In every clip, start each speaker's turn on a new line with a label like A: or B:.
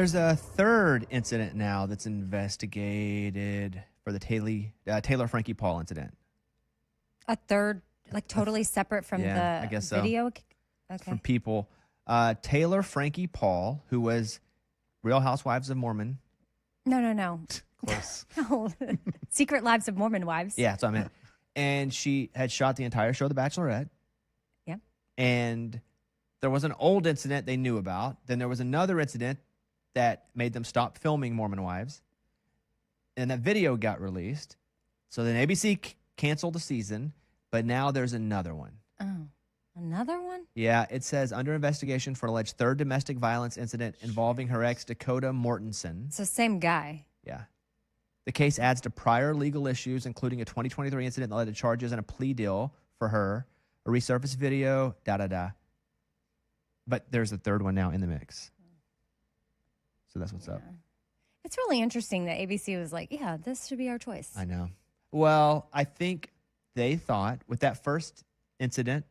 A: There's a third incident now that's investigated for the Taylor Frankie Paul incident.
B: A third, like totally separate from
A: I
B: the
A: guess so.
B: video? Okay.
A: From people. Taylor Frankie Paul, who was Real Housewives of Mormon.
B: No.
C: Close.
B: No. Secret Lives of Mormon Wives.
A: Yeah, that's what I meant. And she had shot the entire show, The Bachelorette.
B: Yeah.
A: And there was an old incident they knew about. Then there was another incident that made them stop filming Mormon Wives. And that video got released. So then ABC canceled the season, but now there's another one.
B: Oh, another one?
A: Yeah, it says under investigation for alleged third domestic violence incident involving her ex, Dakota Mortensen.
B: It's the same guy.
A: Yeah. The case adds to prior legal issues, including a 2023 incident that led to charges and a plea deal for her, a resurfaced video, But there's a third one now in the mix. So that's what's up.
B: It's really interesting that ABC was like, yeah, this should be our choice.
A: I know. Well, I think they thought with that first incident,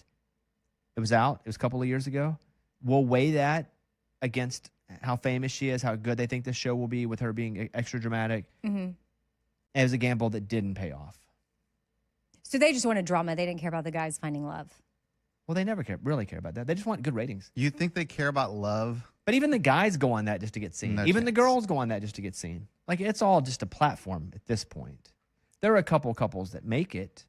A: it was out. It was a couple of years ago. We'll weigh that against how famous she is, how good they think the show will be with her being extra dramatic.
B: Mm-hmm.
A: It was a gamble that didn't pay off.
B: So they just wanted drama. They didn't care about the guys finding love.
A: Well, they never really care about that. They just want good ratings.
C: You think they care about love?
A: But even the guys go on that just to get seen.
C: No
A: Even the
C: chance.
A: girls go on that just to get seen. Like, it's all just a platform at this point. There are a couple couples that make it,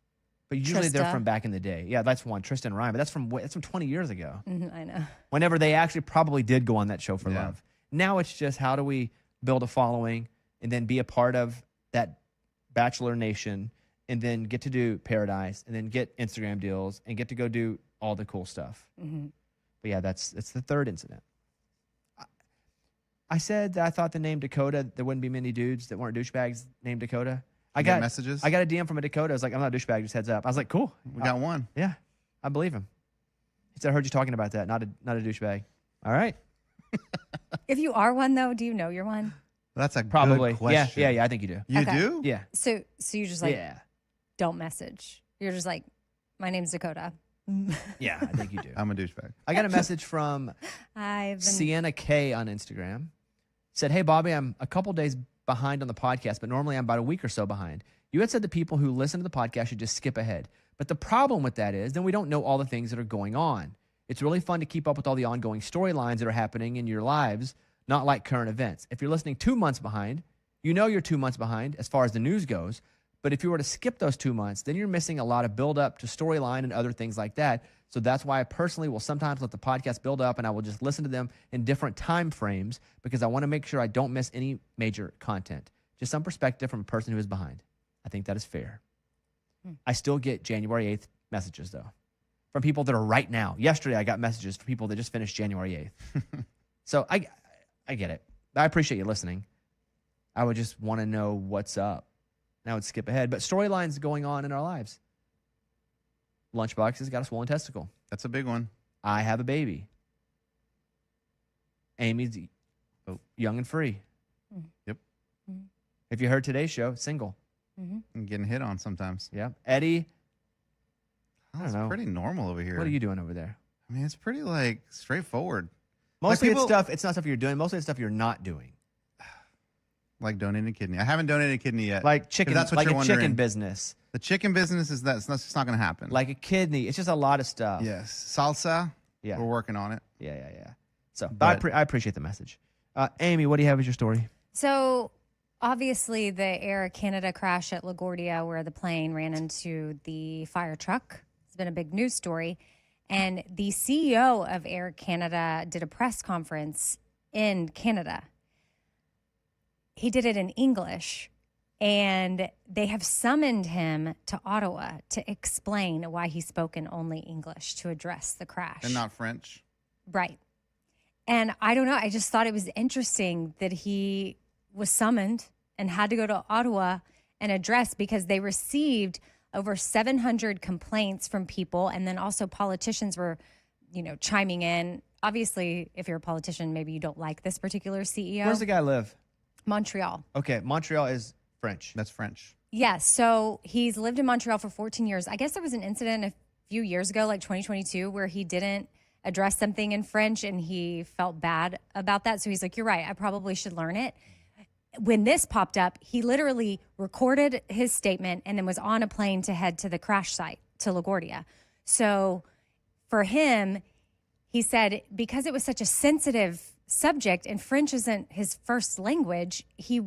A: but usually they're
B: Trista.
A: from back in the day. Yeah, that's one, Tristan and Ryan, but that's from 20 years ago.
B: I know.
A: Whenever they actually probably did go on that show for
C: Yeah.
A: love. Now it's just how do we build a following and then be a part of that Bachelor Nation and then get to do Paradise and then get Instagram deals and get to go do all the cool stuff.
B: Mm-hmm.
A: But yeah, it's the third incident. I said that I thought the name Dakota, there wouldn't be many dudes that weren't douchebags named Dakota.
C: You got messages?
A: I got a DM from a Dakota. I was like, I'm not a douchebag, just heads up. I was like, cool.
C: We got one.
A: Yeah, I believe him. He said, I heard you talking about that. Not a douchebag. All right.
B: If you are one, though, do you know you're one?
C: That's a
A: Probably.
C: good question.
A: Yeah, I think you do.
C: You
B: Okay.
C: do?
A: Yeah.
B: So you just like,
A: Yeah.
B: don't message. You're just like, my name's Dakota.
A: Yeah, I think you do.
C: I'm a douchebag.
A: I got a message from
B: I've been...
A: Sienna K on Instagram. Said, hey, Bobby, I'm a couple days behind on the podcast, but normally I'm about a week or so behind. You had said that people who listen to the podcast should just skip ahead. But the problem with that is then we don't know all the things that are going on. It's really fun to keep up with all the ongoing storylines that are happening in your lives, not like current events. If you're listening 2 months behind, you know you're 2 months behind as far as the news goes. But if you were to skip those 2 months, then you're missing a lot of build up to storyline and other things like that. So that's why I personally will sometimes let the podcast build up and I will just listen to them in different time frames because I want to make sure I don't miss any major content. Just some perspective from a person who is behind. I think that is fair. I still get January 8th messages, though, from people that are right now. Yesterday, I got messages from people that just finished January 8th. So I get it. I appreciate you listening. I would just want to know what's up. And I would skip ahead. But storylines going on in our lives. Lunchbox has got a swollen testicle.
C: That's a big one.
A: I have a baby. Amy's young and free.
C: Yep.
A: If you heard today's show, single.
C: I'm getting hit on sometimes.
A: Yeah. Eddie,
C: That's pretty normal over here.
A: what are you doing over there?
C: I mean, it's pretty like straightforward.
A: Mostly
C: people-
A: it's not stuff you're doing. Mostly it's stuff you're not doing.
C: Like donating a kidney. I haven't donated a kidney yet.
A: Like chicken,
C: That's what
A: like
C: you're
A: a
C: wondering.
A: chicken business.
C: The chicken business that's just not going to happen.
A: Like a kidney. It's just a lot of stuff.
C: yes, salsa.
A: Yeah.
C: We're working on it.
A: Yeah. So
C: But-
A: I appreciate the message. Amy, what do you have as your story?
B: So obviously the Air Canada crash at LaGuardia where the plane ran into the fire truck has been a big news story. And the CEO of Air Canada did a press conference in Canada. He did it in English, and they have summoned him to Ottawa to explain why he spoke in only English to address the crash.
C: And not French.
B: Right. And I don't know. I just thought it was interesting that he was summoned and had to go to Ottawa and address because they received over 700 complaints from people. And then also politicians were, chiming in. Obviously, if you're a politician, maybe you don't like this particular CEO.
A: Where's the guy live?
B: Montreal.
A: Okay, Montreal is French.
C: That's French.
B: Yes. So he's lived in Montreal for 14 years. I guess there was an incident a few years ago, like 2022, where he didn't address something in French, and he felt bad about that. So he's like, you're right, I probably should learn it. When this popped up, he literally recorded his statement and then was on a plane to head to the crash site, to LaGuardia. So for him, he said, because it was such a sensitive subject and French isn't his first language, he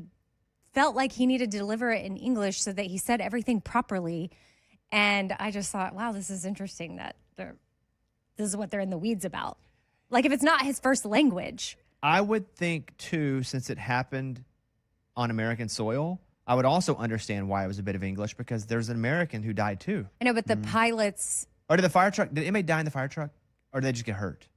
B: felt like he needed to deliver it in English so that he said everything properly. And I just thought, wow, this is interesting that this is what they're in the weeds about. Like, if it's not his first language.
A: I would think, too, since it happened on American soil, I would also understand why it was a bit of English, because there's an American who died, too.
B: I know, but the pilots...
A: Or did the inmate die in the fire truck? Or did they just get hurt?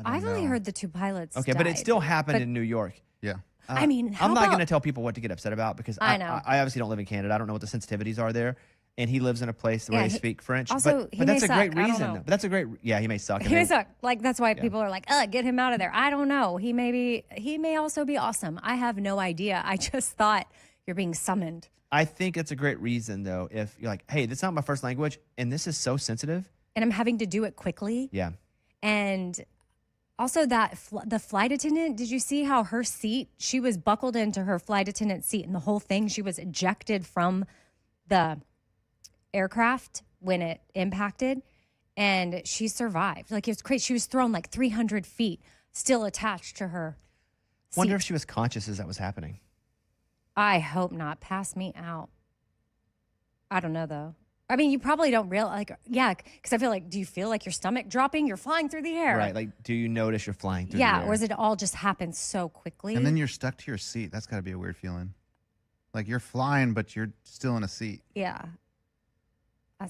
B: I've only heard the 2 pilots
A: Okay, but it still happened in New York.
C: Yeah.
B: I mean,
A: I'm not going to tell people what to get upset about, because
B: I know.
A: I obviously don't live in Canada. I don't know what the sensitivities are there. And he lives in a place where they speak French.
B: Also,
A: but that's a great
B: suck. I don't
A: reason.
B: know.
A: But that's a great, yeah, he may suck.
B: He may suck. Like, that's why people are like, get him out of there. I don't know. He may also be awesome. I have no idea. I just thought you're being summoned.
A: I think it's a great reason, though, if you're like, hey, this is not my first language, and this is so sensitive.
B: And I'm having to do it quickly.
A: Yeah.
B: And also the flight attendant, did you see how her seat, she was buckled into her flight attendant seat, and the whole thing, she was ejected from the aircraft when it impacted, and she survived. Like, it was crazy. She was thrown like 300 feet, still attached to her seat.
A: Wonder if she was conscious as that was happening.
B: I hope not. Pass me out. I don't know, though. I mean, you probably don't realize, because I feel like, do you feel like your stomach dropping? You're flying through the air.
A: Right. Like, do you notice you're flying through the air?
B: Yeah, or is it all just happen so quickly?
C: And then you're stuck to your seat. That's got to be a weird feeling. Like, you're flying, but you're still in a seat.
B: Yeah.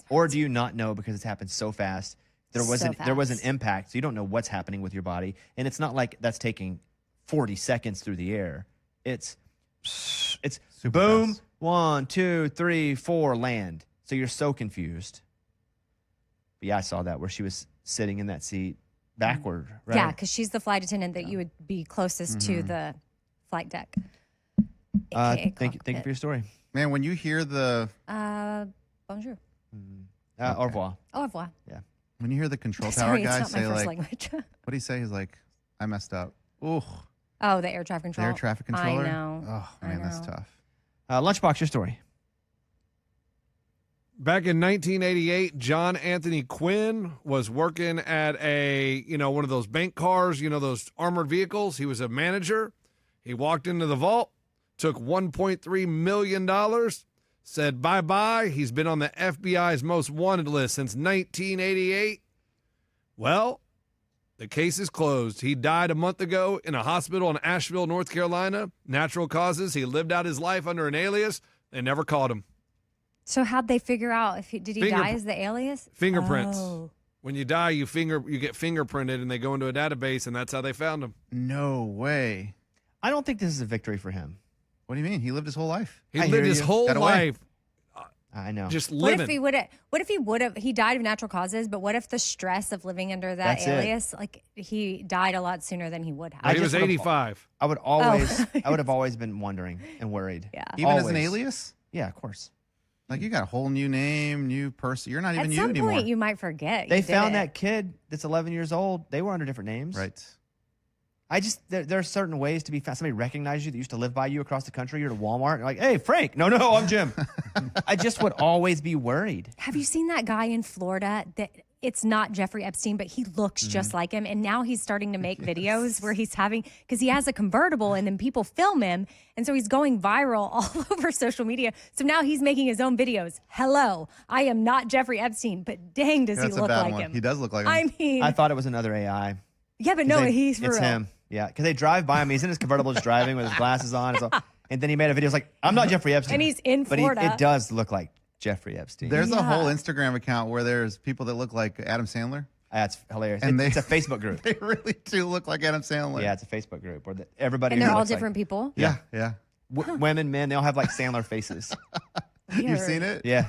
A: Or do you not know because it's happened so fast? There was an impact, so you don't know what's happening with your body. And it's not like that's taking 40 seconds through the air. It's
C: Super
A: boom,
C: fast.
A: 1, 2, 3, 4, land. So you're so confused. But yeah, I saw that where she was sitting in that seat backward, right?
B: Yeah, because she's the flight attendant that you would be closest to the flight deck.
A: Thank you for your story.
C: Man, when you hear the
B: Bonjour.
A: Au revoir.
B: Au revoir.
A: Yeah.
C: when you hear the control tower
B: Sorry,
C: guy
B: it's not my
C: say
B: first
C: like,
B: language.
C: what do you say? He's like, I messed up. Ooh,
B: Oh, the air traffic
C: the
B: control.
C: air traffic controller.
B: I know.
C: Oh
B: I
C: man, that's
B: know.
C: tough.
A: Lunchbox, your story.
D: Back in 1988, John Anthony Quinn was working at one of those bank cars, those armored vehicles. He was a manager. He walked into the vault, took $1.3 million, said bye-bye. He's been on the FBI's most wanted list since 1988. Well, the case is closed. He died a month ago in a hospital in Asheville, North Carolina. Natural causes. He lived out his life under an alias. They never caught him.
B: So how'd they figure out if did he die as the alias?
D: Fingerprints.
B: Oh.
D: When you die, you get fingerprinted, and they go into a database, and that's how they found him.
C: No way.
A: I don't think this is a victory for him.
C: What do you mean? He lived his whole life.
D: He
A: I
D: lived
A: hear
D: his
A: you.
D: whole
C: Got away.
D: life
A: I know.
D: just
B: What
D: living.
B: if he would have? What if he would have? He died of natural causes, but what if the stress of living under that
A: That's it.
B: alias, like he died a lot sooner than he would have?
D: he was
A: just would've-
D: 85.
A: I would always, I would have always been wondering and worried.
B: Yeah.
C: Even as an
A: Always.
C: alias?
A: Yeah, of course.
C: Like you got a whole new name, new person. You're not even
B: At
C: you
B: some
C: anymore.
B: point, you might forget.
A: They
B: you did
A: found
B: it.
A: that kid that's 11 years old. They were under different names.
C: Right.
A: There are certain ways to be found. Somebody recognizes you that used to live by you across the country. You're at Walmart. And you're like, hey, Frank. No, I'm Jim. I just would always be worried.
B: Have you seen that guy in Florida that it's not Jeffrey Epstein, but he looks just like him? And now he's starting to make videos where he's because he has a convertible and then people film him. And so he's going viral all over social media. So now he's making his own videos. Hello, I am not Jeffrey Epstein, but dang, does
C: That's
B: he
C: a
B: look
C: bad
B: like
C: one.
B: him?
C: He does look like him.
B: I mean,
A: I thought it was another AI.
B: yeah, but no, he's for
A: It's
B: real.
A: him. Yeah, because they drive by him. He's in his convertible just driving with his glasses on. And then he made a video. It's like, I'm not Jeffrey Epstein.
B: And he's in
A: but
B: Florida.
A: it does look like Jeffrey Epstein.
C: There's a whole
B: Yeah.
C: Instagram account where there's people that look like Adam Sandler.
A: That's hilarious.
C: And
A: It's a Facebook group.
C: They really do look like Adam Sandler.
A: Yeah, it's a Facebook group where everybody.
B: And
A: who
B: they're all
A: looks like-
B: different people.
C: Yeah.
A: Women, men, they all have like Sandler faces.
C: You've
B: Weird.
C: seen it?
A: Yeah,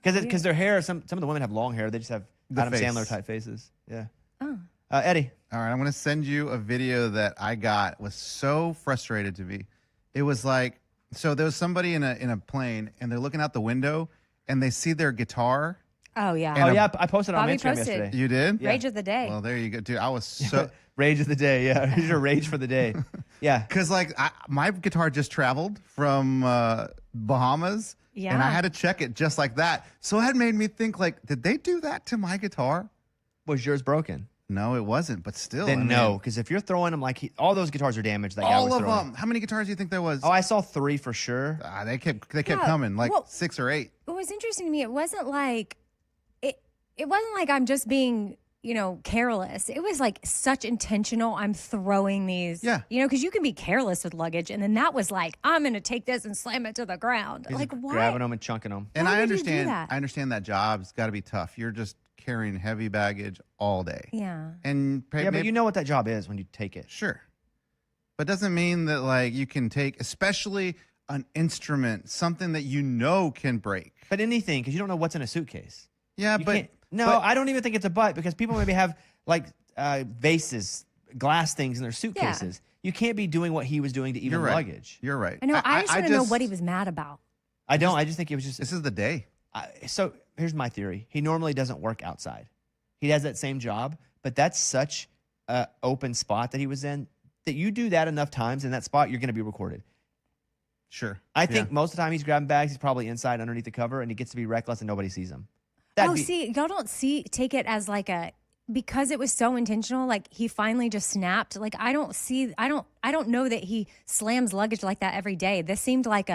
A: because their hair. Some of the women have long hair. They just have
C: The
A: Adam
C: face.
A: Sandler type faces. Yeah.
B: Oh.
A: Eddie.
C: All right, I'm going to send you a video that I got. Was so frustrated to me. It was like, so there was somebody in a plane, and they're looking out the window, and they see their guitar
B: Oh, yeah.
C: And
A: Oh
C: a-
A: yeah, I posted it on
B: Bobby
A: Instagram
B: posted.
A: yesterday.
C: You did?
B: Rage of the day.
C: Well, there you go, dude. I was so
A: Rage of the day. Yeah, here's your rage for the day. Yeah.
C: because like my guitar just traveled from Bahamas, and
B: Yeah.
C: I had to check it just like that. So it had made me think like, did they do that to my guitar?
A: Was yours broken?
C: No, it wasn't. But still,
A: Then
C: I mean,
A: no, because if you're throwing them like all those guitars are damaged. That guy
C: all
A: was
C: of
A: throwing.
C: them. How many guitars do you think there was?
A: Oh, I saw 3 for sure.
C: They kept
B: Yeah,
C: coming, like
B: well-
C: 6 or 8.
B: What was interesting to me, it wasn't like it wasn't like I'm just being, careless. It was like such intentional. I'm throwing these,
C: Yeah.
B: because you can be careless with luggage, and then that was like, I'm going to take this and slam it to the ground.
A: He's
B: Like, why?
A: grabbing them and chunking them.
C: And
B: Why
C: I
B: would you do
C: understand.
B: that?
C: I understand that job's got to be tough. You're just carrying heavy baggage all day,
B: Yeah.
C: and
A: Yeah, but you know what that job is when you take it.
C: sure, but doesn't mean that like you can take, especially an instrument, something that you know can break.
A: But anything, because you don't know what's in a suitcase.
C: Yeah,
A: You
C: but
A: can't- no,
C: but-
A: I don't even think it's a but because people maybe have like vases, glass things in their suitcases. You can't be doing what he was doing to even
C: you're right.
A: luggage.
C: You're right.
B: I know. I just want to know
C: just-
B: what he was mad about.
A: I don't. I just think it was just.
C: This is the day.
A: So here's my theory. He normally doesn't work outside. He has that same job, but that's such a open spot that he was in that you do that enough times in that spot, you're going to be recorded.
C: Sure.
A: I think
C: Yeah.
A: most of the time he's grabbing bags, he's probably inside underneath the cover, and he gets to be reckless and nobody sees him.
B: See, y'all don't take it as like because it was so intentional, like he finally just snapped. Like I don't know that he slams luggage like that every day. This seemed like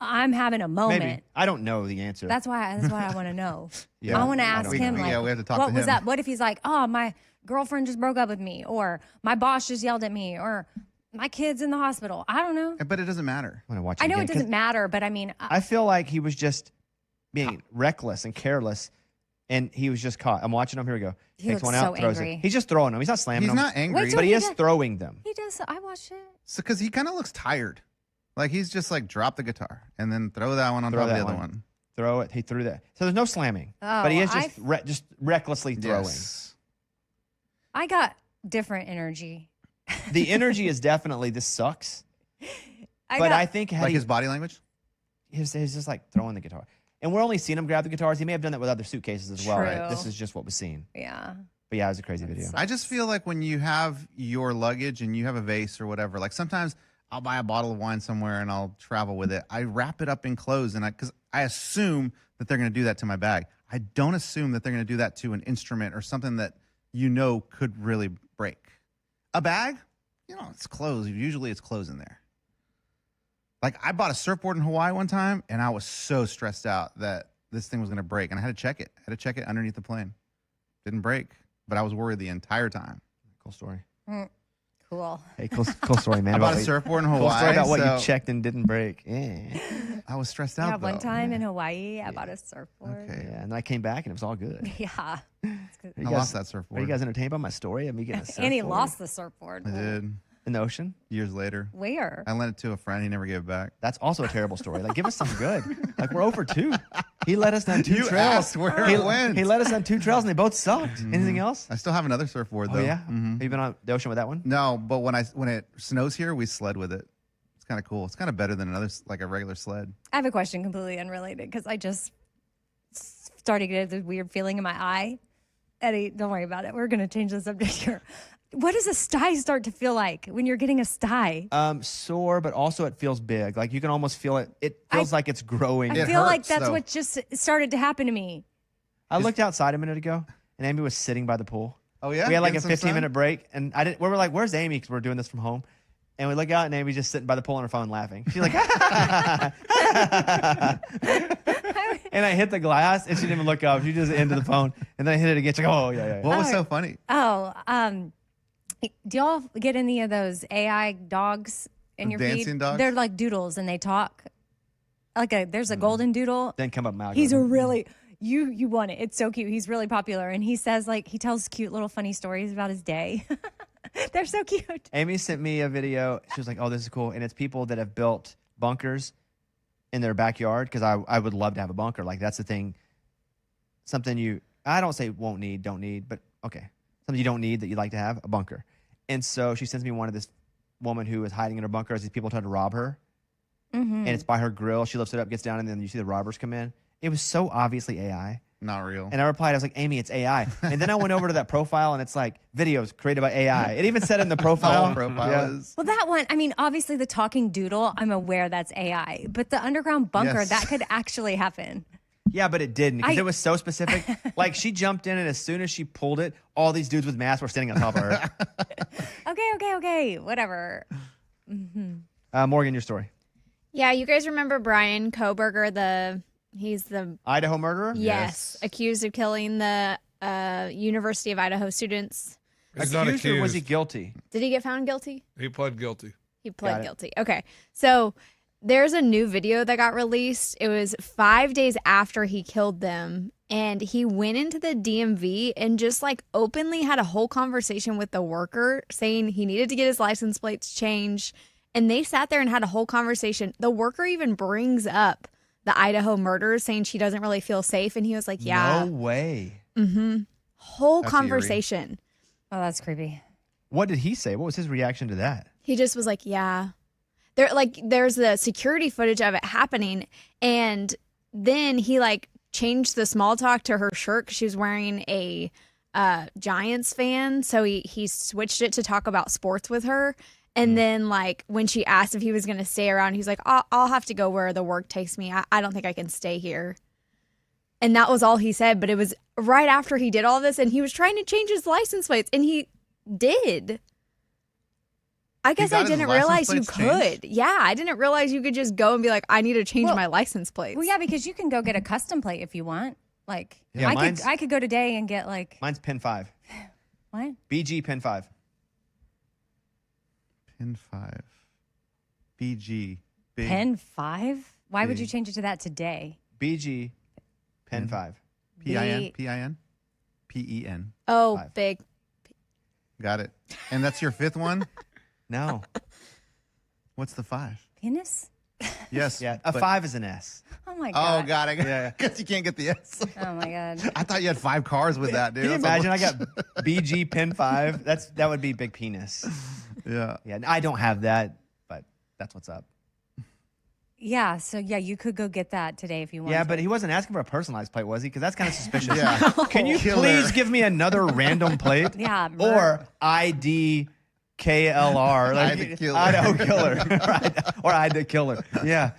B: I'm having a moment.
A: maybe. I don't know the answer.
B: That's what I want to know.
A: Yeah,
B: I want to
A: I
B: ask
A: don't
B: him
A: know.
B: like,
C: we have to talk
B: what
C: to
B: was
C: him.
B: that? What if he's like, oh, my girlfriend just broke up with me, or my boss just yelled at me, or my kid's in the hospital. I don't know.
C: But it doesn't matter.
A: I'm gonna watch.
B: I know
A: again,
B: it
A: 'cause
B: doesn't matter, but I mean,
A: I feel like he was just being reckless and careless, and he was just caught. I'm watching him. Here we go.
B: He
A: Takes
B: looks
A: one out,
B: so
A: throws
B: angry.
A: it. He's just throwing them. He's not slamming
C: He's
A: them.
C: not angry.
B: Wait till
A: but he
B: he
A: is
B: does-
A: throwing them.
B: he does. I watched it.
C: Because he kind of looks tired. Like he's just like drop the guitar and then throw that one on
A: Throw
C: top of the
A: that
C: other
A: one.
C: one.
A: Throw it. He threw that. So there's no slamming,
B: Oh,
A: but he is just recklessly throwing.
C: Yes.
B: I got different energy.
A: The energy is definitely this sucks.
B: I
A: But
B: got,
A: I think had
C: Like
A: he,
C: his body language?
A: he's just like throwing the guitar. And we're only seeing him grab the guitars. He may have done that with other suitcases as well, right?
B: True.
A: This is just what was seen.
B: yeah.
A: But yeah, it was a crazy video.
B: sucks.
C: I just feel like when you have your luggage and you have a vase or whatever, like sometimes I'll buy a bottle of wine somewhere and I'll travel with it. I wrap it up in clothes and because I assume that they're going to do that to my bag. I don't assume that they're going to do that to an instrument or something that you know could really break. A bag, it's clothes. Usually it's clothes in there. Like I bought a surfboard in Hawaii one time and I was so stressed out that this thing was going to break and I had to check it. I had to check it underneath the plane. Didn't break, but I was worried the entire time.
A: Cool story.
B: Cool.
A: Hey, cool story, man.
C: I bought a
A: what-
C: surfboard in Hawaii.
A: Cool story about what
C: so
A: you checked and didn't break. Yeah.
C: I was stressed out.
B: Yeah, one
C: though.
B: time in Hawaii, I bought a surfboard.
C: Okay.
A: Yeah, and then I came back and it was all good.
B: Yeah.
A: You
C: I
A: guys-
C: lost that
A: Are
C: surfboard.
A: you guys entertained by my story? I'm getting a
B: And he
A: surfboard
B: lost the surfboard.
C: I did.
A: in the ocean.
C: Years later.
B: Where?
C: I lent it to a friend. He never gave it back.
A: That's also a terrible story. Like, give us some good. Like, we're over 2. He led us down 2
C: You
A: trails.
C: asked where
A: he,
C: it went.
A: he led us down 2 trails and they both sucked. Anything else?
C: I still have another surfboard though.
A: Oh yeah.
C: Mhm.
A: Have you been on the ocean with that one?
C: No, but when it snows here, we sled with it. It's kind of cool. It's kind of better than like a regular sled.
B: I have a question completely unrelated because I just started to get this weird feeling in my eye. Eddie, don't worry about it. We're going to change the subject here. What does a sty start to feel like when you're getting a sty?
A: Sore, but also it feels big. Like you can almost feel it. It feels like it's growing.
B: I
C: It
B: feel like
C: hurts,
B: that's
C: though.
B: what just started to happen to me.
A: I looked outside a minute ago, and Amy was sitting by the pool.
C: Oh yeah.
A: We had like a
C: Getting some sun?
A: 15-minute break, and we were like, "Where's Amy?" Because we're doing this from home. And we look out, and Amy's just sitting by the pool on her phone laughing. She's like, and I hit the glass, and she didn't even look up. She just into the phone, and then I hit it again. She's like, "Oh yeah."
C: What was
B: Oh.
C: so funny?
B: Oh, do y'all get any of those AI dogs in your
C: Dancing
B: feed?
C: dogs?
B: They're like doodles and they talk. There's a golden doodle.
A: Then come up my
B: He's a
A: algorithm.
B: really you want it. It's so cute. He's really popular, and he says he tells cute little funny stories about his day. They're so cute.
A: Amy sent me a video. She was like, "Oh, this is cool," and it's people that have built bunkers in their backyard because I would love to have a bunker. Like that's the thing. Something I don't say don't need, but okay, something you don't need that you'd like to have, a bunker. And so she sends me one of this woman who is hiding in her bunker as these people try to rob her.
B: Mm-hmm.
A: And it's by her grill. She lifts it up, gets down, and then you see the robbers come in. It was so obviously AI.
C: Not real.
A: And I replied, I was like, Amy, it's AI. And then I went over to that profile and it's like videos created by AI. It even said in the profile.
C: Is.
B: Well, that one, I mean, obviously the talking doodle, I'm aware that's AI, but the underground bunker,
C: Yes.
B: that could actually happen.
A: Yeah, but it didn't because it was so specific. Like she jumped in and as soon as she pulled it, all these dudes with masks were standing on top of her.
B: Okay, whatever.
A: Morgan, your story.
E: Yeah, you guys remember Brian Koberger, he's the
A: Idaho murderer?
E: yes, accused of killing the University of Idaho students.
D: He's not
A: Accused or was he
D: accused.
A: guilty?
E: Did he get found guilty?
D: He pled guilty.
E: He
A: Got
E: pled
A: it.
E: guilty. Okay. So there's a new video that got released. It was 5 days after he killed them. And he went into the DMV and just like openly had a whole conversation with the worker saying he needed to get his license plates changed. And they sat there and had a whole conversation. The worker even brings up the Idaho murders, saying she doesn't really feel safe. And he was like, yeah.
A: No way.
E: Whole
C: That's
E: conversation.
B: Oh, that's creepy.
A: What did he say? What was his reaction to that?
E: He just was like, yeah. There's the security footage of it happening. And then he like changed the small talk to her shirt because she was wearing a Giants fan. So he switched it to talk about sports with her. And then like when she asked if he was going to stay around, he's like, I'll have to go where the work takes me. I don't think I can stay here. And that was all he said. But it was right after he did all this and he was trying to change his license plates. And he did. I guess
C: got
E: I
C: his
E: didn't
C: license
E: realize you
C: plates
E: could.
C: changed?
E: Yeah, I didn't realize you could just go and be like, I need to change
B: Well-
E: my license plates.
B: Well, yeah, because you can go get a custom plate if you want. Like,
A: Yeah,
B: I could go today and get like,
A: Mine's pin 5.
B: what?
A: BG pin 5.
C: Pin 5. BG. Big.
B: Pen 5? Why would
C: Big.
B: you change it to that today?
A: BG pin 5.
C: PIN? PIN? PEN.
E: Oh,
A: 5.
E: big.
C: Got it. And that's your fifth one?
A: No.
C: What's the 5?
B: Penis?
C: Yes.
A: Yeah, a
C: but-
A: 5 is an S.
B: Oh my God.
C: Oh, got it.
A: Yeah.
C: Because you can't get the S.
B: Oh my God.
C: I thought you had 5 cars with that, dude.
A: Can you
C: That's
A: imagine? I
C: almost-
A: got BG pin 5. That would be big penis.
C: Yeah.
A: Yeah, I don't have that, but that's what's up.
B: Yeah, so yeah, you could go get that today if you want.
A: Yeah,
B: to.
A: but he wasn't asking for a personalized plate, was he? Because that's kind of suspicious.
C: Yeah.
A: Can you
C: Killer.
A: please give me another random plate?
B: Yeah,
A: Or ID KLR.
C: Ida Killer.
A: Idaho Killer. Right. Or Ida Killer. Yeah.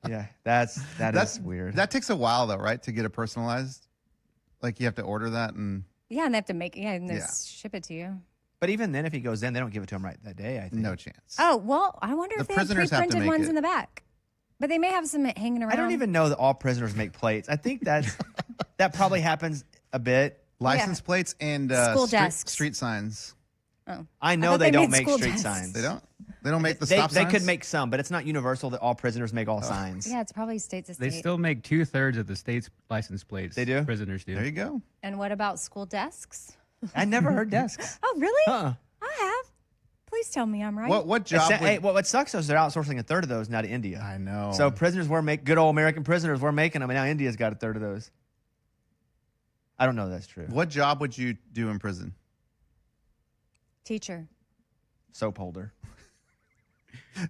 A: Yeah. That is weird.
C: That takes a while, though, right? To get it personalized? Like, you have to order that and
B: Yeah, and they have to make and they
C: Yeah.
B: ship it to you.
A: But even then, if he goes in, they don't give it to him right that day, I think.
C: no chance.
B: Oh well, I wonder
C: The
B: if they have
C: prisoners have to
B: pre-printed
C: make
B: ones
C: it.
B: in the back. But they may have some hanging around.
A: I don't even know that all prisoners make plates. I think that probably happens a bit.
C: License plates and
B: School desks.
C: street signs.
B: Oh.
A: I know
B: thought
A: they
B: they
A: don't
B: made
A: make
B: school
A: street
B: desks.
A: signs.
C: They don't? They don't make the
A: They
C: stop signs?
A: could make some, but it's not universal that all prisoners make all signs.
B: Yeah, it's probably state to
F: They
B: state.
F: still make 2/3 of the state's license plates.
A: They do?
F: Prisoners do.
C: There you go.
B: And what about school desks?
A: I never heard desks.
B: Oh, really?
A: Huh.
B: I have. Please tell me I'm right.
C: What job would...
A: Hey, what sucks is they're outsourcing a third of those now to India.
C: I know.
A: So prisoners good old American prisoners were making them, and now India's got a third of those. I don't know if that's true.
C: What job would you do in prison?
B: Teacher.
A: Soap holder,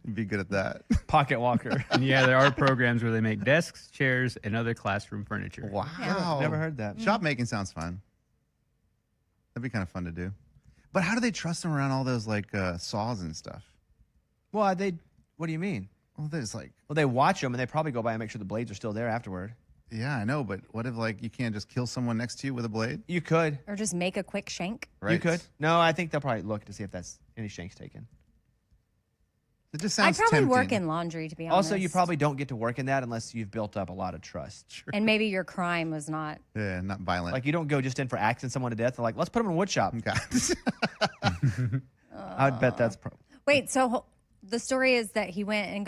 C: You'd be good at that.
A: pocket walker.
F: And yeah, there are programs where they make desks, chairs, and other classroom furniture.
C: Wow.
A: Never heard that.
C: Shop making sounds fun. That'd be kind of fun to do. But how do they trust them around all those like saws and stuff?
A: Well, what do you mean?
C: Well, there's like,
A: Well, they watch them and they probably go by and make sure the blades are still there afterward.
C: yeah, I know, but what if like you can't just kill someone next to you with a blade?
A: You could.
B: Or just make a quick shank.
C: Right.
A: You could. No, I think they'll probably look to see if that's any shanks taken.
C: It just
B: I'd
C: sounds
B: probably
C: tempting.
B: work in laundry, to be honest.
A: Also, you probably don't get to work in that unless you've built up a lot of trust.
B: And maybe your crime was not.
C: Yeah, not violent.
A: Like you don't go just in for axing someone to death. They're like, let's put them in a wood shop.
C: Okay.
A: I'd bet that's
B: Wait, so the story is that he went and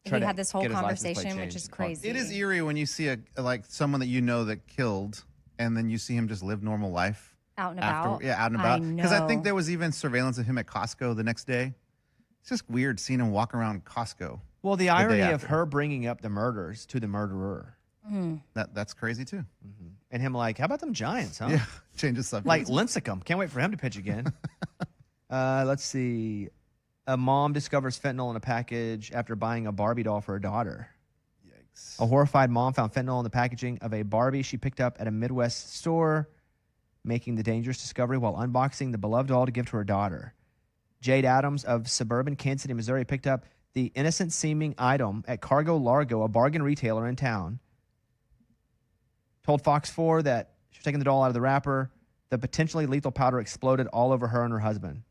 B: he
A: Tried to
B: had this whole
A: get his license plate
B: conversation, which
A: changed
B: is
A: and called-
B: crazy.
C: It is eerie when you see like someone that you know that killed, and then you see him just live normal life
B: Out and
C: after.
B: about.
C: Yeah, out and
B: I
C: about. Because I think
B: know.
C: there was even surveillance of him at Costco the next day. It's just weird seeing him walk around Costco.
A: Well, the
C: day
A: irony of
C: after.
A: her bringing up the murders to the murderer
C: That's crazy too.
A: and him like, how about them Giants, huh?
C: Yeah, change the subject.
A: Like Lincecum. Can't wait for him to pitch again. Let's see. A mom discovers fentanyl in a package after buying a Barbie doll for her daughter.
C: Yikes.
A: A horrified mom found fentanyl in the packaging of a Barbie she picked up at a Midwest store, making the dangerous discovery while unboxing the beloved doll to give to her daughter. Jade Adams of suburban Kansas City, Missouri, picked up the innocent-seeming item at Cargo Largo, a bargain retailer in town. Told Fox 4 that she was taking the doll out of the wrapper. The potentially lethal powder exploded all over her and her husband.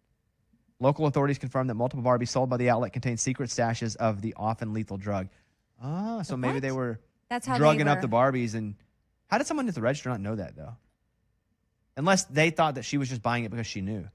A: Local authorities confirmed that multiple Barbies sold by the outlet contained secret stashes of the often lethal drug. Ah, so maybe they were
B: That's how
A: drugging
B: they
A: up
B: were.
A: the Barbies. And how did someone at the register not know that, though? Unless they thought that she was just buying it because she knew.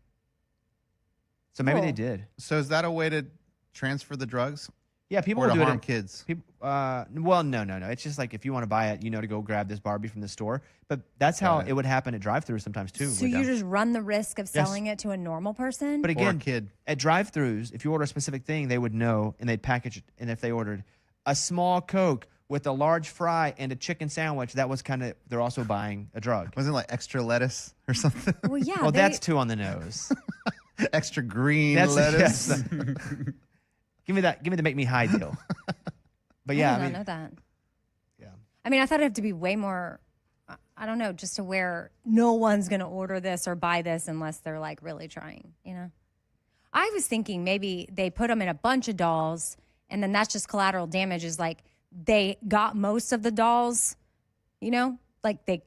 A: So maybe they
B: Cool.
A: did.
C: So is that a way to transfer the drugs?
A: Yeah, people
C: Or
A: will
C: to
A: do
C: harm
A: it.
C: kids?
A: People, well, no. It's just like if you want to buy it, you know to go grab this Barbie from the store. But that's how
C: Got it.
A: it would happen at drive-thrus sometimes too.
B: So you just run the risk of selling it to a normal person?
A: But
C: Or a
A: again,
C: kid?
A: at drive-thrus, if you order a specific thing, they would know and they'd package it. And if they ordered a small Coke with a large fry and a chicken sandwich, that was kind of they're also buying a drug.
C: Wasn't it like extra lettuce or something?
B: Well, yeah.
A: Well,
B: they-
A: that's too on the nose.
C: Extra green
A: That's
C: lettuce.
A: yes. Give me that. Give me the make me high deal. But yeah,
B: I
A: I
B: did
A: mean,
B: not know that.
A: yeah.
B: I mean, I thought it'd have to be way more, I don't know, just to where no one's going to order this or buy this unless they're like really trying, you know? I was thinking maybe they put them in a bunch of dolls and then that's just collateral damage is like they got most of the dolls, you know? Like they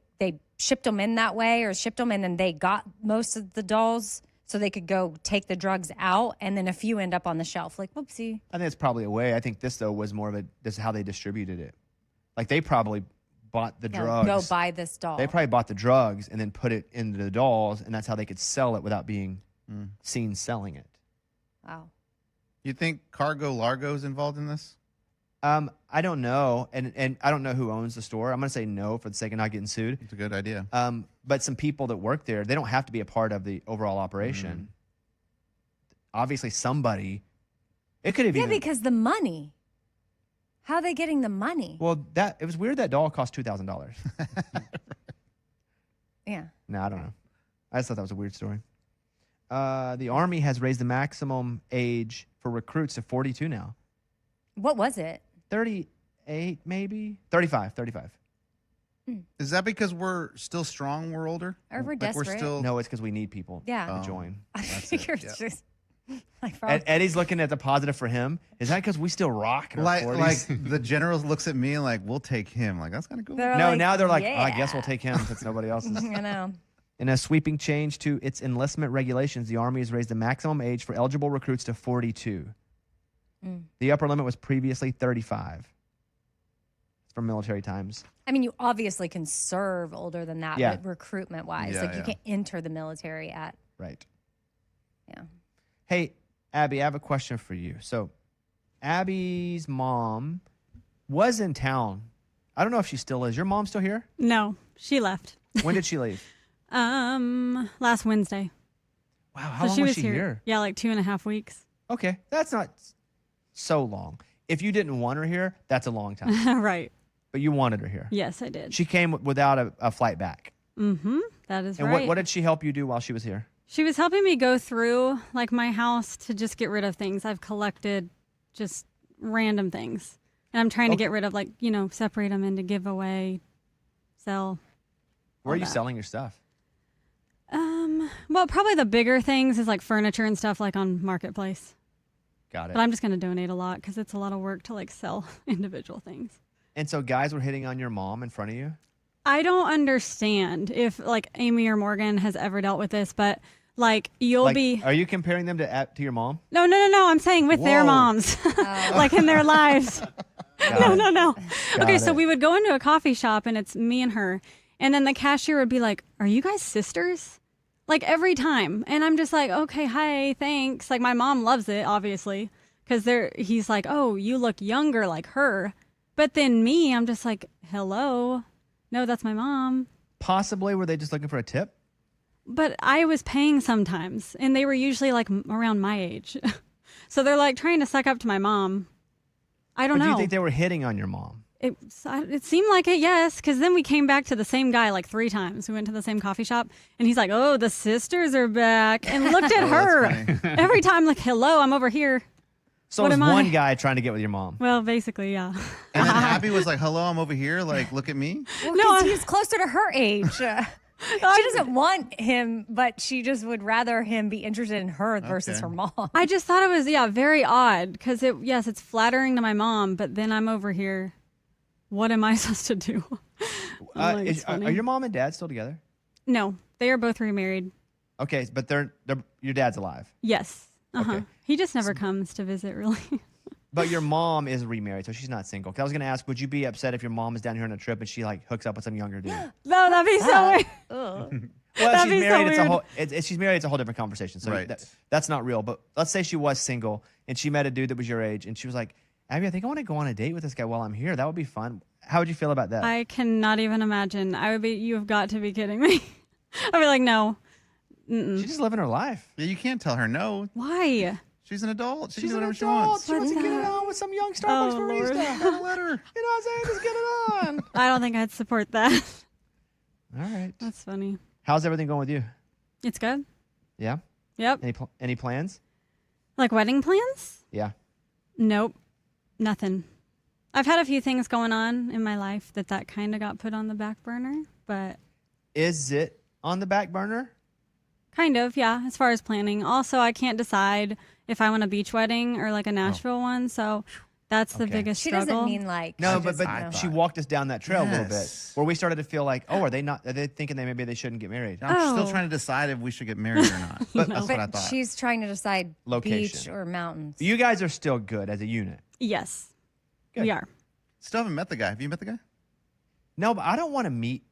B: shipped them in that way or shipped them and then they got most of the dolls so they could go take the drugs out and then a few end up on the shelf. Like, whoopsie.
A: I think it's probably a way. I think this though was more of a. This is how they distributed it. Like they probably bought the drugs.
B: Go buy this doll.
A: They probably bought the drugs and then put it into the dolls, and that's how they could sell it without being seen selling it.
B: Wow.
C: You think Cargo Largo's involved in this?
A: I don't know, and I don't know who owns the store. I'm gonna say no for the sake of not getting sued.
C: It's a good idea.
A: But some people that work there, they don't have to be a part of the overall operation. Obviously, somebody. It could have
B: Yeah,
A: even.
B: because the money. How are they getting the money?
A: Well, it was weird that doll cost $2,000.
B: Yeah.
A: No, I don't know. I just thought that was a weird story. The Army has raised the maximum age for recruits to 42 now.
B: What was it?
A: 38, maybe? 35.
C: Is that because we're still strong? We're older?
B: Or we're
C: We're
B: desperate?
C: still.
A: No, it's because we need people
B: Yeah.
A: to join.
B: I
C: That's
B: figure
C: it,
B: it's
C: yeah.
B: just like probably,
A: Eddie's looking at the positive for him. Is that because we still rock in our
C: Like,
A: 40s?
C: the general looks at me and like, we'll take him. Like, that's kind of cool.
B: they're
A: No,
B: like,
A: now they're like,
B: yeah.
A: oh, I guess we'll take him since nobody else is.
B: I know.
A: In a sweeping change to its enlistment regulations, the Army has raised the maximum age for eligible recruits to 42. The upper limit was previously 35. It's from military times.
B: I mean, you obviously can serve older than that,
A: Yeah.
B: but recruitment wise,
C: Yeah,
B: like you
C: yeah.
B: can enter the military at,
A: Right.
B: yeah.
A: Hey, Abby, I have a question for you. So, Abby's mom was in town. I don't know if she still is. Your mom still here?
G: No, she left.
A: When did she leave?
G: Last Wednesday.
A: Wow, how
G: So
A: long
G: she
A: was
G: was
A: she
G: here.
A: here?
G: Yeah, like 2.5 weeks.
A: Okay, that's not so long. If you didn't want her here, that's a long time.
G: Right.
A: But you wanted her here.
G: Yes, I did.
A: She came without a flight back.
G: That is
A: And
G: right.
A: what did she help you do while she was here?
G: She was helping me go through like my house to just get rid of things. I've collected just random things. And I'm trying to get rid of like, separate them into giveaway, sell.
A: Where are
G: all
A: you
G: that.
A: selling your stuff?
G: Well, probably the bigger things is like furniture and stuff like on Marketplace.
A: Got it.
G: But I'm just going to donate a lot because it's a lot of work to like sell individual things.
A: And so guys were hitting on your mom in front of you?
G: I don't understand if like Amy or Morgan has ever dealt with this, but like you'll be.
A: Are you comparing them to your mom?
G: No. I'm saying with their
A: Whoa.
G: moms, like in their lives. No. Okay, so
A: it.
G: we would go into a coffee shop and it's me and her. And then the cashier would be like, "Are you guys sisters?" Like every time. And I'm just like, "Okay, hi, thanks." Like my mom loves it, obviously, because he's like, "Oh, you look younger like her." But then me, I'm just like, "Hello. No, that's my mom."
A: Possibly were they just looking for a tip?
G: But I was paying sometimes, and they were usually like around my age. So they're like trying to suck up to my mom. I don't
A: Or do
G: know.
A: you think they were hitting on your mom?
G: It seemed like it, yes, because then we came back to the same guy like 3 times. We went to the same coffee shop, and he's like, "Oh, the sisters are back," and looked at her
C: funny.
G: every time, like, "Hello, I'm over here."
A: So
G: What
A: it was
G: am I?
A: one guy trying to get with your mom.
G: Well, basically, yeah.
C: And then Abby was like, "Hello, I'm over here. Like, look at me."
B: Well,
G: No,
B: because
G: I-
B: he's closer to her age. She doesn't want him, but she just would rather him be interested in her versus
C: Okay.
B: her mom.
G: I just thought it was, very odd because yes, it's flattering to my mom, but then I'm over here. What am I supposed to do? I'm like, it's
A: Are
G: funny.
A: your mom and dad still together?
G: No, they are both remarried.
A: Okay, but they're your dad's alive.
G: Yes. Uh-huh.
A: Okay.
G: He just never comes to visit, really.
A: But your mom is remarried, so she's not single. 'Cause I was going to ask, would you be upset if your mom is down here on a trip and she like hooks up with some younger dude?
G: No, that'd be so weird.
A: Well, if
G: That'd
A: she's
G: be so
A: married, it's a
G: weird.
A: whole. If she's married, it's a whole different conversation. So
C: Right.
A: that's not real. But let's say she was single and she met a dude that was your age, and she was like, "Abby, I think I want to go on a date with this guy while I'm here. That would be fun." How would you feel about that?
G: I cannot even imagine. I would be, you have got to be kidding me. I'd be like, no.
A: She's just living her life.
C: Yeah, you can't tell her no.
G: Why?
C: She's an adult. She can
A: She's
C: do
A: an
C: whatever she
A: adult.
C: wants.
A: She wants to
G: What
A: get it
G: the-
A: on with some young Starbucks
G: Oh, Lord.
A: barista.
C: Gotta let her.
A: You know what I'm saying? Just get it on.
G: I don't think I'd support that.
A: All right.
G: That's funny.
A: How's everything going with you?
G: It's good.
A: Yeah.
G: Yep.
A: Any plans?
G: Like wedding plans?
A: Yeah.
G: Nope. Nothing. I've had a few things going on in my life that kind of got put on the back burner, but
A: Is it on the back burner?
G: kind of, yeah, as far as planning. Also, I can't decide if I want a beach wedding or like a Nashville one, so that's the
A: Okay.
G: biggest
B: She
G: struggle.
B: doesn't mean like
A: No,
B: she
A: but
B: just-
C: I
A: she
C: thought-
A: walked us down that trail a little bit,
C: Yes.
A: where we started to feel like, oh, are they thinking that maybe they shouldn't get married?
C: I'm still
G: Oh.
C: trying to decide if we should get married or not. That's what I
B: But
C: thought.
B: she's trying to decide
A: Location.
B: beach or mountains.
A: You guys are still good as a unit.
G: Yes,
A: Good.
G: we are.
C: Still haven't met the guy. Have you met the guy?
A: No, but I don't want to meet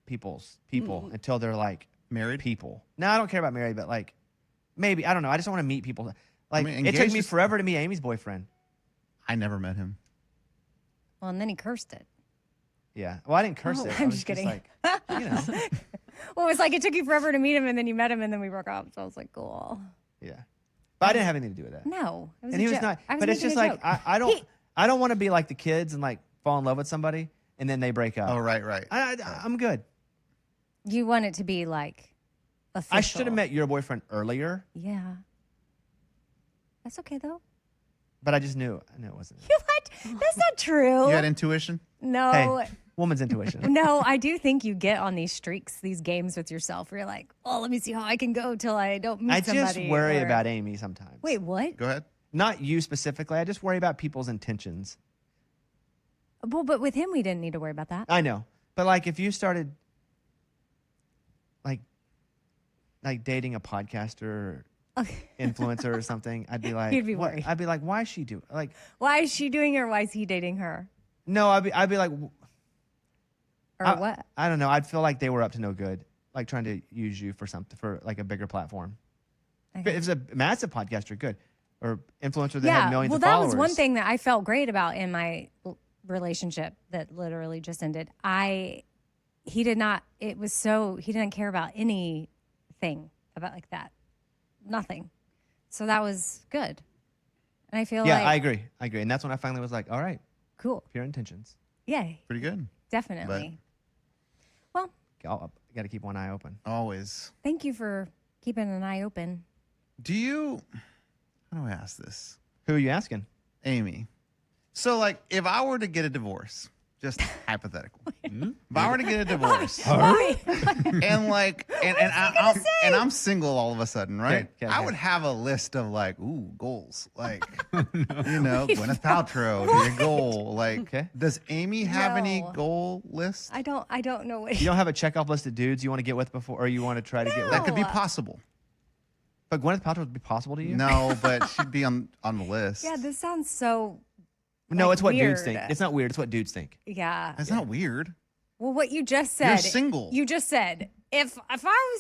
A: people until they're like
C: Married?
A: people. No, I don't care about married, but like maybe I don't know. I just don't want to meet people. Like
C: mean,
A: it took
C: engaged
A: me
C: is-
A: forever to meet Amy's boyfriend.
C: I never met him.
B: Well, and then he cursed it.
A: Yeah. Well, I didn't curse
B: Oh,
A: it.
B: I'm
A: I was
B: just kidding.
A: Like, you know.
B: Well, it's like it took you forever to meet him, and then you met him, and then we broke up. So I was like, cool.
A: Yeah. But I didn't have anything to do with that.
B: No, it was
A: And
B: a
A: he was
B: joke.
A: not.
B: I was
A: But it's
B: making
A: just
B: a
A: like
B: joke.
A: I don't want to be like the kids and like fall in love with somebody and then they break up.
C: Oh, right.
A: I'm good.
B: You want it to be like official.
A: I should have met your boyfriend earlier,
B: Yeah. That's okay though.
A: but I just knew it wasn't.
B: What? That's not true.
C: You had intuition?
B: No.
A: Hey, woman's intuition.
B: No, I do think you get on these streaks, these games with yourself where you're like, oh, let me see how I can go till I don't meet
A: I
B: somebody.
A: just worry
B: or-
A: about Amy sometimes.
B: Wait, what?
C: Go ahead.
A: Not you specifically. I just worry about people's intentions.
B: Well, but with him, we didn't need to worry about that.
A: I know. But like if you started like dating a podcaster or
B: Okay.
A: influencer or something, I'd be like,
B: You'd be
A: what?
B: worried.
A: I'd be like, why is she do like
B: Why is she doing it or why is he dating her?
A: no, I'd be like
B: Or what?
A: I don't know. I'd feel like they were up to no good, like trying to use you for something, for like a bigger platform. If
B: Okay.
A: it's a massive podcaster, good, or influencer that
B: Yeah.
A: had millions
B: Well,
A: of
B: that
A: followers.
B: was one thing that I felt great about in my relationship that literally just ended. He didn't care about anything about like that. Nothing. So that was good. And I feel
A: Yeah,
B: like
A: I agree, and that's when I finally was like, all right,
B: cool.
A: pure intentions.
B: Yeah,
C: Pretty good.
B: definitely. Well,
A: I got to keep one eye open.
C: Always.
B: thank you for keeping an eye open.
C: Do you, how do I ask this?
A: Who are you asking?
C: Amy. So, like, if I were to get a divorce, just hypothetical. If I were to get a divorce,
B: Why?
C: and like, and I'm single all of a sudden, right?
A: Okay,
C: I
A: okay.
C: would have a list of like, goals, like, you know, Gwyneth Paltrow, your goal. Like,
A: Okay.
C: does Amy have any
B: No.
C: goal list?
B: I don't know what
A: You don't have a checkoff list of dudes you want to get with before, or you want to try to get with.
C: That could be
B: No.
C: possible.
A: But Gwyneth Paltrow would be possible to you?
C: No, but she'd be on the list.
B: Yeah, this sounds so
A: No,
B: like,
A: it's what dudes
B: weird.
A: think. It's not weird. It's what dudes think.
B: yeah.
C: That's not weird.
B: Well, what you just said.
C: You're single.
B: You just said if I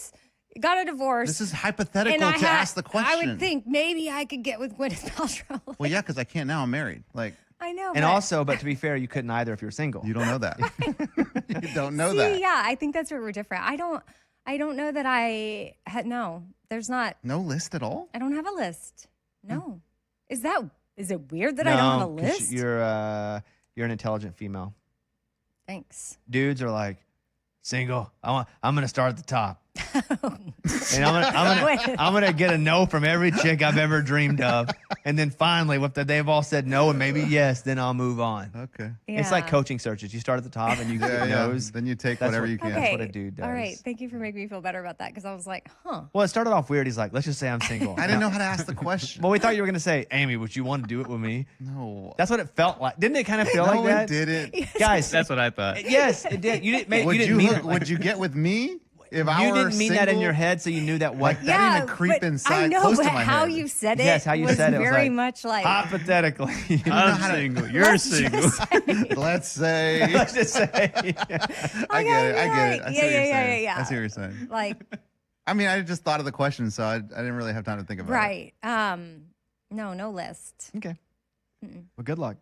B: got a divorce.
C: This is hypothetical
B: and
C: to ask the question.
B: I would think maybe I could get with Gwyneth Paltrow.
C: Well, yeah, because I can't now. I'm married. Like,
B: I know.
A: And
B: but
A: also, but to be fair, you couldn't either if you were single.
C: you don't know that. You don't know
B: see,
C: that.
B: yeah, I think that's where we're different. I don't know that I had no. There's not.
C: No list at all?
B: I don't have a list. No. Is it weird that I don't have a
A: 'cause
B: list?
A: You're an intelligent female.
B: Thanks.
A: Dudes are like, single. I'm gonna start at the top. And I'm gonna get a no from every chick I've ever dreamed of, and then finally, if they've all said no and maybe yes, then I'll move on.
C: Okay.
A: It's like coaching searches. You start at the top and you get no's.
C: Then you take
A: That's
C: whatever
A: what-
C: you can.
A: That's what a dude does.
B: All right. Thank you for making me feel better about that because I was like, huh.
A: Well, it started off weird. He's like, let's just say I'm single.
C: I didn't know how to ask the question.
A: Well, we thought you were gonna say, Amy, would you want to do it with me?
C: No.
A: That's what it felt like. Didn't it kind of feel like
C: No,
A: that?
C: it didn't.
A: Guys,
F: That's what I thought.
A: yes, it did. You didn't.
C: Would
A: you
C: you,
A: didn't mean it.
C: would you get with me if I
A: You
C: were
A: didn't mean that in
C: single?
A: your head, so you knew that what.
C: Like, that didn't creep
B: but
C: inside
B: I know,
C: close
B: but
C: to my
B: how
C: head.
B: you said it
A: Yes, how you
B: was
A: said it was
B: very
A: like,
B: much like
A: hypothetically.
F: I'm single. You're
B: let's
F: single.
B: just say-
C: Let's say.
A: Let's just say.
C: I get it. I
B: Okay,
C: get it. I
B: you're
C: see
B: right.
C: what
B: Yeah,
C: you're
B: yeah,
C: saying.
B: yeah.
C: I see what you're saying.
B: like
C: I mean, I just thought of the question, so I didn't really have time to think about it.
B: right. No list.
A: Okay. Well, good luck.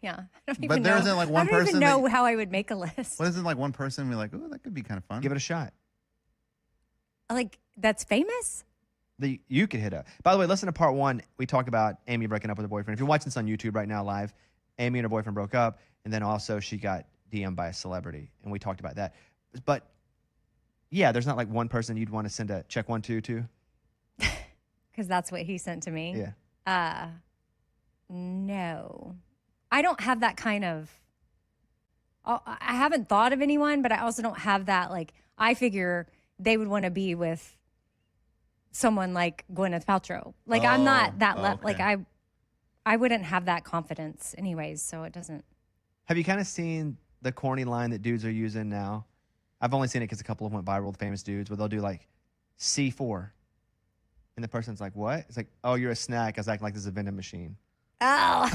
B: Yeah. I don't
C: But
B: even
C: there
B: know.
C: isn't, like, one
B: I don't even
C: person
B: know
C: that-
B: how I would make a list.
C: What isn't like one person be like, oh, that could be kind of fun?
A: Give it a shot.
B: Like that's famous?
A: You could hit up. By the way, listen to part 1. We talk about Amy breaking up with her boyfriend. If you're watching this on YouTube right now live, Amy and her boyfriend broke up, and then also she got DM'd by a celebrity, and we talked about that. But yeah, there's not like one person you'd want to send a check 1 2 to.
B: Because that's what he sent to me.
A: Yeah.
B: No. I don't have that kind of. I haven't thought of anyone, but I also don't have that. Like, I figure they would want to be with someone like Gwyneth Paltrow. Like, I'm not that.
C: okay.
B: Like, I wouldn't have that confidence, anyways. So it doesn't.
A: Have you kind of seen the corny line that dudes are using now? I've only seen it because a couple of them went viral with famous dudes where they'll do like C4. And the person's like, what? It's like, oh, you're a snack. I was acting like this is a vending machine.
B: Oh,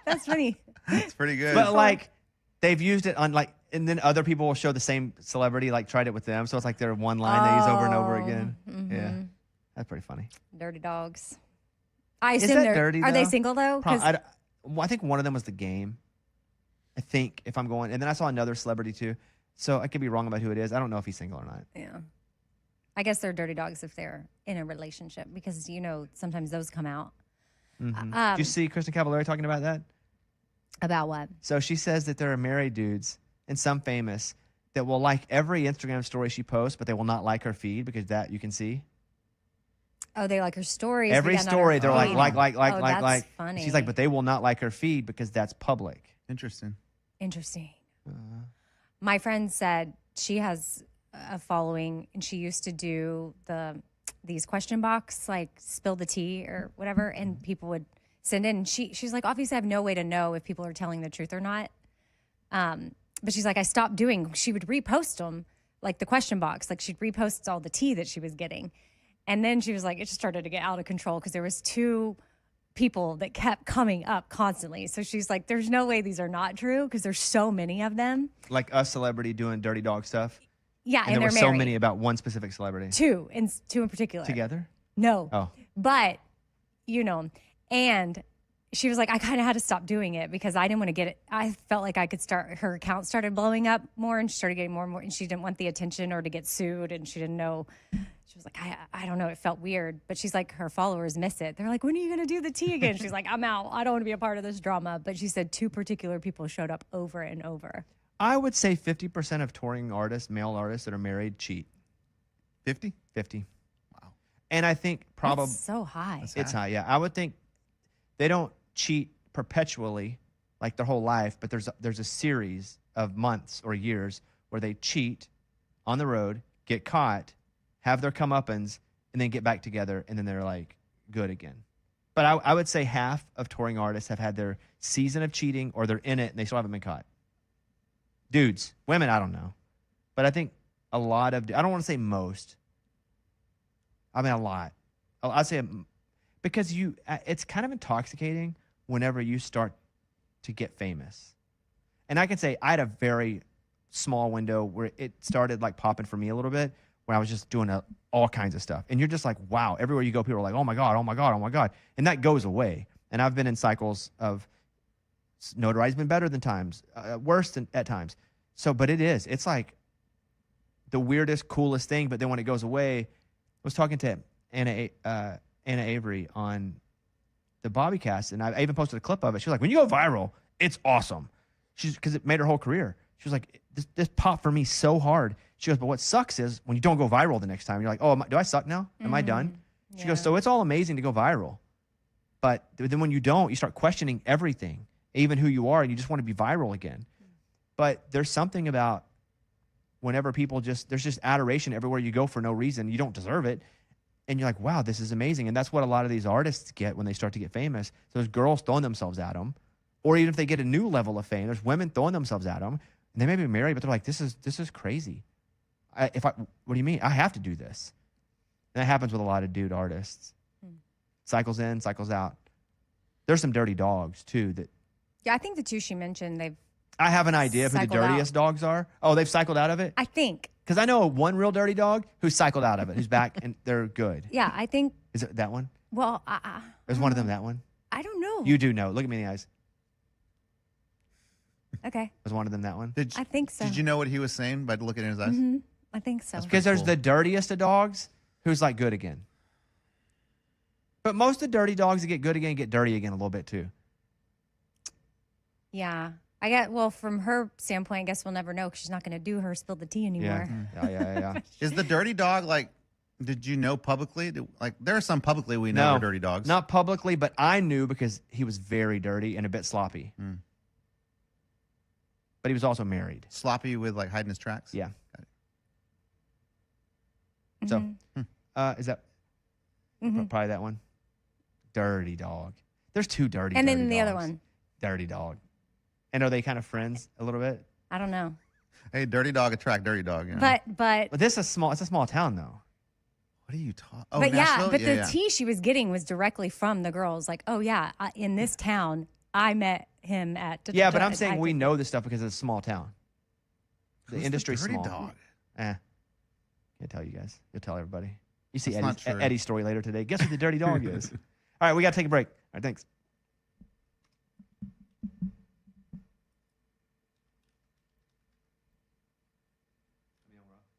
B: that's funny.
C: It's pretty good.
A: But like, they've used it on like, and then other people will show the same celebrity, like tried it with them. So it's like their one line they use over and over again. Yeah. That's pretty funny.
B: Dirty dogs. I
A: Is
B: assume
A: that
B: they're.
A: dirty,
B: Are they
A: though?
B: single though? 'Cause-
A: I think one of them was The Game. I think if I'm going, and then I saw another celebrity too. So I could be wrong about who it is. I don't know if he's single or not.
B: yeah. I guess they're dirty dogs if they're in a relationship because sometimes those come out.
A: Did you see Kristen Cavallari talking about that?
B: About what?
A: So she says that there are married dudes and some famous that will like every Instagram story she posts, but they will not like her feed because that you can see.
B: Oh, they like her stories.
A: Every
B: but not her
A: story, they're
B: feed.
A: like.
B: Oh, that's funny.
A: She's like, but they will not like her feed because that's public.
C: Interesting.
B: Interesting. My friend said she has a following, and she used to do these question box, like spill the tea or whatever, and people would send in. And she's like, obviously, I have no way to know if people are telling the truth or not. But she's like, I stopped doing. She would repost them, like the question box, like she'd repost all the tea that she was getting, and then she was like, it just started to get out of control because there was 2 people that kept coming up constantly. So she's like, there's no way these are not true because there's so many of them.
A: Like a celebrity doing dirty dog stuff.
B: Yeah,
A: And there
B: they're
A: were so
B: married.
A: many about one specific celebrity.
B: 2 in particular.
A: Together?
B: No.
A: Oh.
B: But, and she was like, I kind of had to stop doing it because I didn't want to get it. I felt like I could her account started blowing up more and she started getting more and more. And she didn't want the attention or to get sued. And she didn't know. She was like, I don't know. It felt weird. But she's like, her followers miss it. They're like, when are you going to do the tea again? She's like, I'm out. I don't want to be a part of this drama. But she said 2 particular people showed up over and over.
A: I would say 50% of touring artists, male artists that are married, cheat.
C: 50?
A: 50. Wow. And I think probably
B: That's so high.
A: it's high. Yeah, I would think they don't cheat perpetually, like their whole life, but there's a series of months or years where they cheat on the road, get caught, have their comeuppance, and then get back together, and then they're like good again. But I would say half of touring artists have had their season of cheating, or they're in it and they still haven't been caught. Dudes, women, I don't know, but I think a lot of, I don't want to say most. I mean a lot. I'd say because it's kind of intoxicating whenever you start to get famous. And I can say I had a very small window where it started like popping for me a little bit, where I was just doing all kinds of stuff. And you're just like, wow, everywhere you go, people are like, oh my God, oh my God, oh my God. And that goes away. And I've been in cycles of notoriety's been better than times, worse than at times. So, but it's like the weirdest, coolest thing. But then when it goes away, I was talking to Anna Avery on the Bobbycast, and I even posted a clip of it. She was like, when you go viral, it's awesome. Because it made her whole career. She was like, this popped for me so hard. She goes, but what sucks is when you don't go viral the next time, you're like, oh, do I suck now? Am I done? She goes, so it's all amazing to go viral. But then when you don't, you start questioning everything, even who you are, and you just want to be viral again. But there's something about whenever people there's just adoration everywhere you go for no reason. You don't deserve it. And you're like, wow, this is amazing. And that's what a lot of these artists get when they start to get famous. So there's girls throwing themselves at them. Or even if they get a new level of fame, there's women throwing themselves at them. And they may be married, but they're like, this is crazy. What do you mean? I have to do this. And that happens with a lot of dude artists. Cycles in, cycles out. There's some dirty dogs too.
B: Yeah, I think the two she mentioned,
A: I have an idea of who the
B: cycled
A: dirtiest dogs are. Oh, they've cycled out of it?
B: I think.
A: Because I know one real dirty dog who's cycled out of it, who's back and they're good.
B: Yeah, I think.
A: Is it that one?
B: Well,
A: Is one of them that one?
B: I don't know.
A: You do know. Look at me in the eyes.
B: Okay.
A: Was one of them that one?
B: I think so.
C: Did you know what he was saying by looking in his eyes?
B: Mm-hmm. I think so.
A: Because there's the dirtiest of dogs who's like good again. But most of the dirty dogs that get good again get dirty again a little bit too.
B: Yeah. From her standpoint, I guess we'll never know because she's not going to do her spill the tea anymore.
A: Yeah.
C: Is the dirty dog like, did you know publicly? There are some publicly we know are dirty dogs.
A: Not publicly, but I knew because he was very dirty and a bit sloppy. But he was also married.
C: Sloppy with like hiding his tracks?
A: Yeah.
B: Mm-hmm.
A: So, is that probably that one? Dirty dog. There's two dirty
B: And then
A: dirty
B: the
A: dogs.
B: other one.
A: Dirty dog. And are they kind of friends a little bit?
B: I don't know.
C: Hey, dirty dog attract dirty dog. You know?
B: But
A: But this is small. It's a small town though.
C: What are you talking? Oh,
B: but
C: Nashville?
B: the tea she was getting was directly from the girls. Like, oh yeah, in this town, I met him at.
A: Yeah, but I'm saying we know this stuff because it's a small town. The
C: Who's
A: industry's
C: dirty
A: small.
C: dog?
A: Can't tell you guys. You'll tell everybody. You see
C: That's not true.
A: Eddie's story later today. Guess what the dirty dog is? All right, we got to take a break. All right, thanks.